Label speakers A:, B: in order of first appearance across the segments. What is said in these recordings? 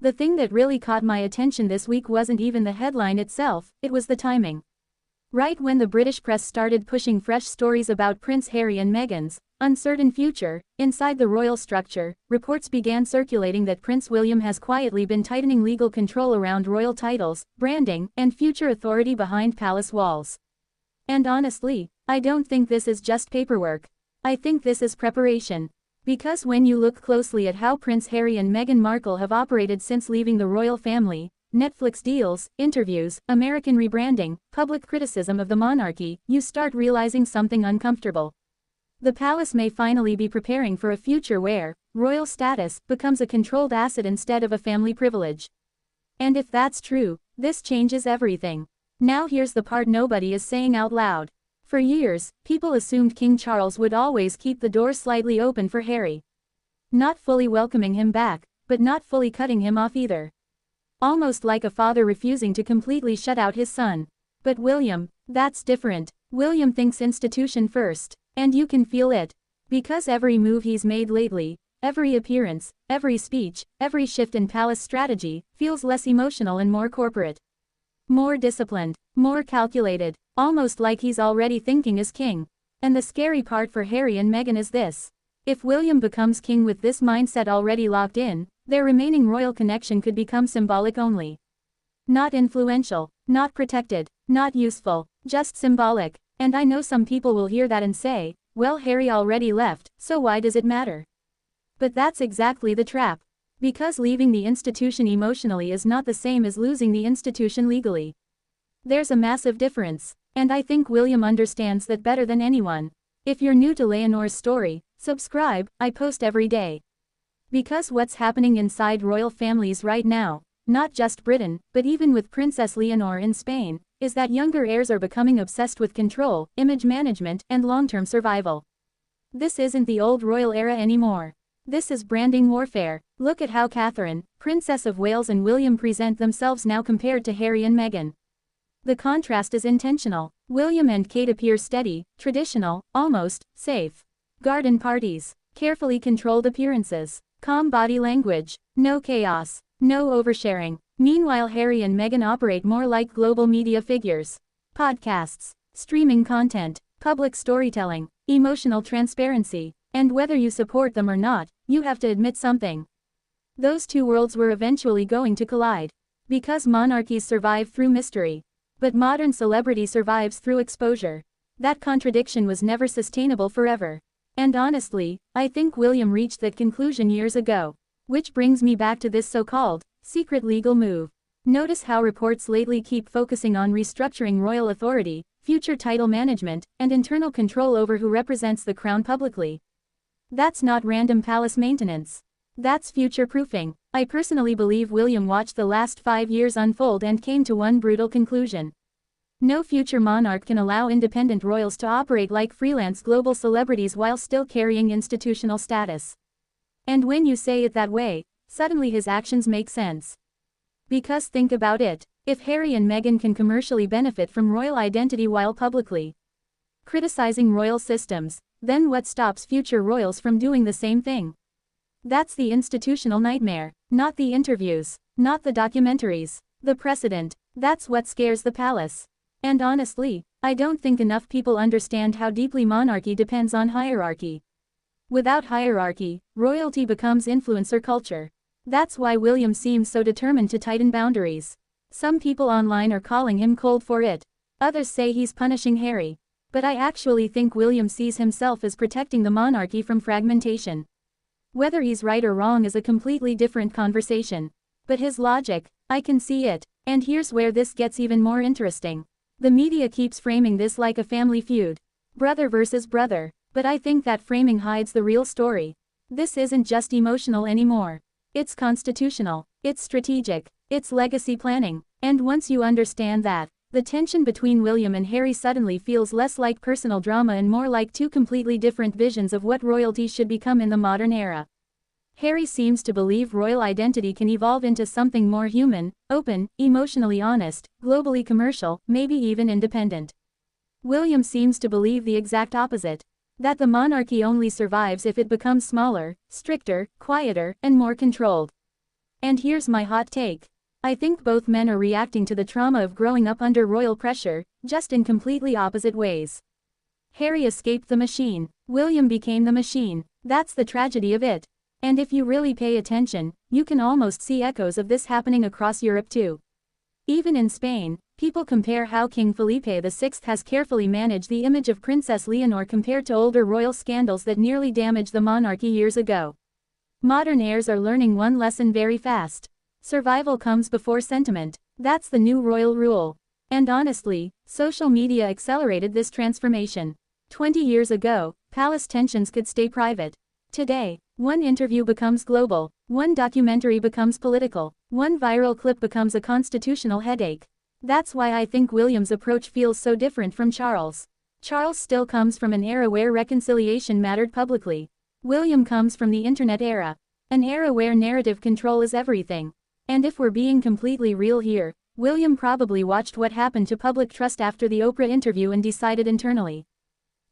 A: The thing that really caught my attention this week wasn't even the headline itself, it was the timing. Right when the British press started pushing fresh stories about Prince Harry and Meghan's uncertain future, inside the royal structure, reports began circulating that Prince William has quietly been tightening legal control around royal titles, branding, and future authority behind palace walls. And honestly, I don't think this is just paperwork. I think this is preparation. Because when you look closely at how Prince Harry and Meghan Markle have operated since leaving the royal family, Netflix deals, interviews, American rebranding, public criticism of the monarchy, you start realizing something uncomfortable. The palace may finally be preparing for a future where royal status becomes a controlled asset instead of a family privilege. And if that's true, this changes everything. Now here's the part nobody is saying out loud. For years, people assumed King Charles would always keep the door slightly open for Harry. Not fully welcoming him back, but not fully cutting him off either. Almost like a father refusing to completely shut out his son. But William, that's different. William thinks institution first. And you can feel it. Because every move he's made lately, every appearance, every speech, every shift in palace strategy, feels less emotional and more corporate. More disciplined, more calculated, almost like he's already thinking as king. And the scary part for Harry and Meghan is this. If William becomes king with this mindset already locked in, their remaining royal connection could become symbolic only. Not influential, not protected, not useful, just symbolic. And I know some people will hear that and say, well, Harry already left, so why does it matter? But that's exactly the trap. Because leaving the institution emotionally is not the same as losing the institution legally. There's a massive difference. And I think William understands that better than anyone. If you're new to Leonor's story, subscribe, I post every day. Because what's happening inside royal families right now, not just Britain, but even with Princess Leonor in Spain, is that younger heirs are becoming obsessed with control, image management, and long-term survival. This isn't the old royal era anymore. This is branding warfare. Look at how Catherine, Princess of Wales and William present themselves now compared to Harry and Meghan. The contrast is intentional. William and Kate appear steady, traditional, almost safe. Garden parties, carefully controlled appearances, calm body language, no chaos, no oversharing. Meanwhile, Harry and Meghan operate more like global media figures. Podcasts, streaming content, public storytelling, emotional transparency. And whether you support them or not, you have to admit something. Those two worlds were eventually going to collide. Because monarchies survive through mystery. But modern celebrity survives through exposure. That contradiction was never sustainable forever. And honestly, I think William reached that conclusion years ago. Which brings me back to this so-called secret legal move. Notice how reports lately keep focusing on restructuring royal authority, future title management, and internal control over who represents the crown publicly. That's not random palace maintenance. That's future-proofing. I personally believe William watched the last 5 years unfold and came to one brutal conclusion. No future monarch can allow independent royals to operate like freelance global celebrities while still carrying institutional status. And when you say it that way, suddenly his actions make sense. Because think about it, if Harry and Meghan can commercially benefit from royal identity while publicly criticizing royal systems, then what stops future royals from doing the same thing? That's the institutional nightmare, not the interviews, not the documentaries, the precedent. That's what scares the palace. And honestly, I don't think enough people understand how deeply monarchy depends on hierarchy. Without hierarchy, royalty becomes influencer culture. That's why William seems so determined to tighten boundaries. Some people online are calling him cold for it. Others say he's punishing Harry. But I actually think William sees himself as protecting the monarchy from fragmentation. Whether he's right or wrong is a completely different conversation. But his logic, I can see it. And here's where this gets even more interesting. The media keeps framing this like a family feud. Brother versus brother. But I think that framing hides the real story. This isn't just emotional anymore. It's constitutional. It's strategic. It's legacy planning. And once you understand that, the tension between William and Harry suddenly feels less like personal drama and more like two completely different visions of what royalty should become in the modern era. Harry seems to believe royal identity can evolve into something more human, open, emotionally honest, globally commercial, maybe even independent. William seems to believe the exact opposite. That the monarchy only survives if it becomes smaller, stricter, quieter, and more controlled. And here's my hot take. I think both men are reacting to the trauma of growing up under royal pressure, just in completely opposite ways. Harry escaped the machine. William became the machine. That's the tragedy of it. And if you really pay attention, you can almost see echoes of this happening across Europe too. Even in Spain, people compare how King Felipe VI has carefully managed the image of Princess Leonor compared to older royal scandals that nearly damaged the monarchy years ago. Modern heirs are learning one lesson very fast. Survival comes before sentiment. That's the new royal rule. And honestly, social media accelerated this transformation. 20 years ago, palace tensions could stay private. Today, one interview becomes global, one documentary becomes political, one viral clip becomes a constitutional headache. That's why I think William's approach feels so different from Charles. Charles still comes from an era where reconciliation mattered publicly. William comes from the internet era, an era where narrative control is everything. And if we're being completely real here, William probably watched what happened to public trust after the Oprah interview and decided internally.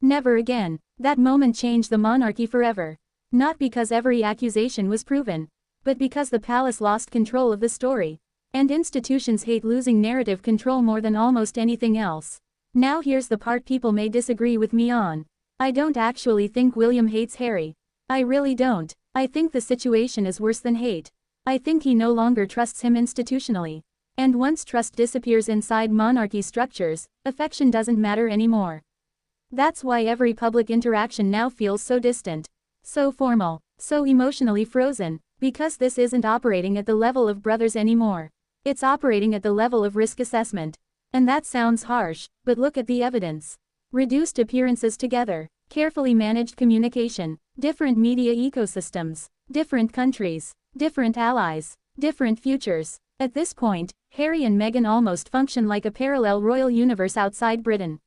A: Never again. That moment changed the monarchy forever. Not because every accusation was proven, but because the palace lost control of the story. And institutions hate losing narrative control more than almost anything else. Now here's the part people may disagree with me on. I don't actually think William hates Harry. I really don't. I think the situation is worse than hate. I think he no longer trusts him institutionally. And once trust disappears inside monarchy structures, affection doesn't matter anymore. That's why every public interaction now feels so distant, so formal, so emotionally frozen, because this isn't operating at the level of brothers anymore. It's operating at the level of risk assessment. And that sounds harsh, but look at the evidence. Reduced appearances together, carefully managed communication, different media ecosystems, different countries, different allies, different futures. At this point, Harry and Meghan almost function like a parallel royal universe outside Britain.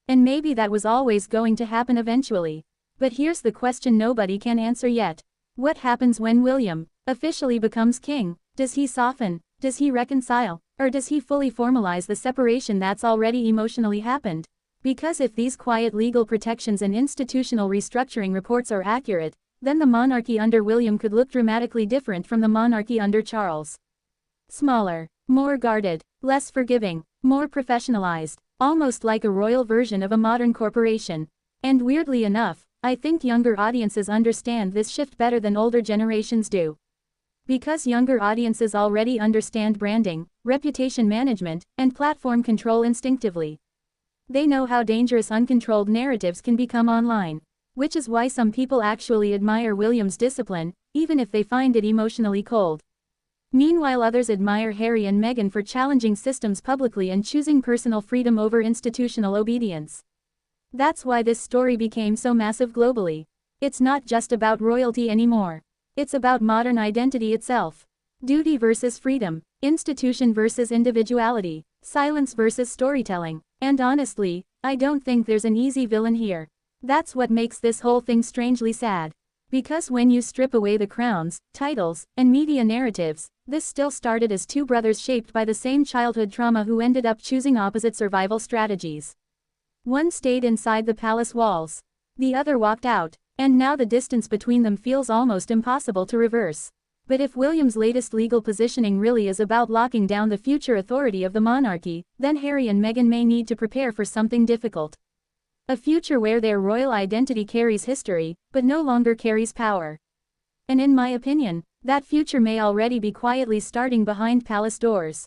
A: And maybe that was always going to happen eventually. But here's the question nobody can answer yet. What happens when William officially becomes king? Does he soften? Does he reconcile? Or does he fully formalize the separation that's already emotionally happened? Because if these quiet legal protections and institutional restructuring reports are accurate, then the monarchy under William could look dramatically different from the monarchy under Charles. Smaller, more guarded, less forgiving, more professionalized, almost like a royal version of a modern corporation. And weirdly enough, I think younger audiences understand this shift better than older generations do. Because younger audiences already understand branding, reputation management, and platform control instinctively. They know how dangerous uncontrolled narratives can become online. Which is why some people actually admire William's discipline, even if they find it emotionally cold. Meanwhile, others admire Harry and Meghan for challenging systems publicly and choosing personal freedom over institutional obedience. That's why this story became so massive globally. It's not just about royalty anymore. It's about modern identity itself. Duty versus freedom, institution versus individuality, silence versus storytelling. And honestly, I don't think there's an easy villain here. That's what makes this whole thing strangely sad. Because when you strip away the crowns, titles, and media narratives, this still started as two brothers shaped by the same childhood trauma who ended up choosing opposite survival strategies. One stayed inside the palace walls. The other walked out, and now the distance between them feels almost impossible to reverse. But if William's latest legal positioning really is about locking down the future authority of the monarchy, then Harry and Meghan may need to prepare for something difficult. A future where their royal identity carries history, but no longer carries power. And in my opinion, that future may already be quietly starting behind palace doors.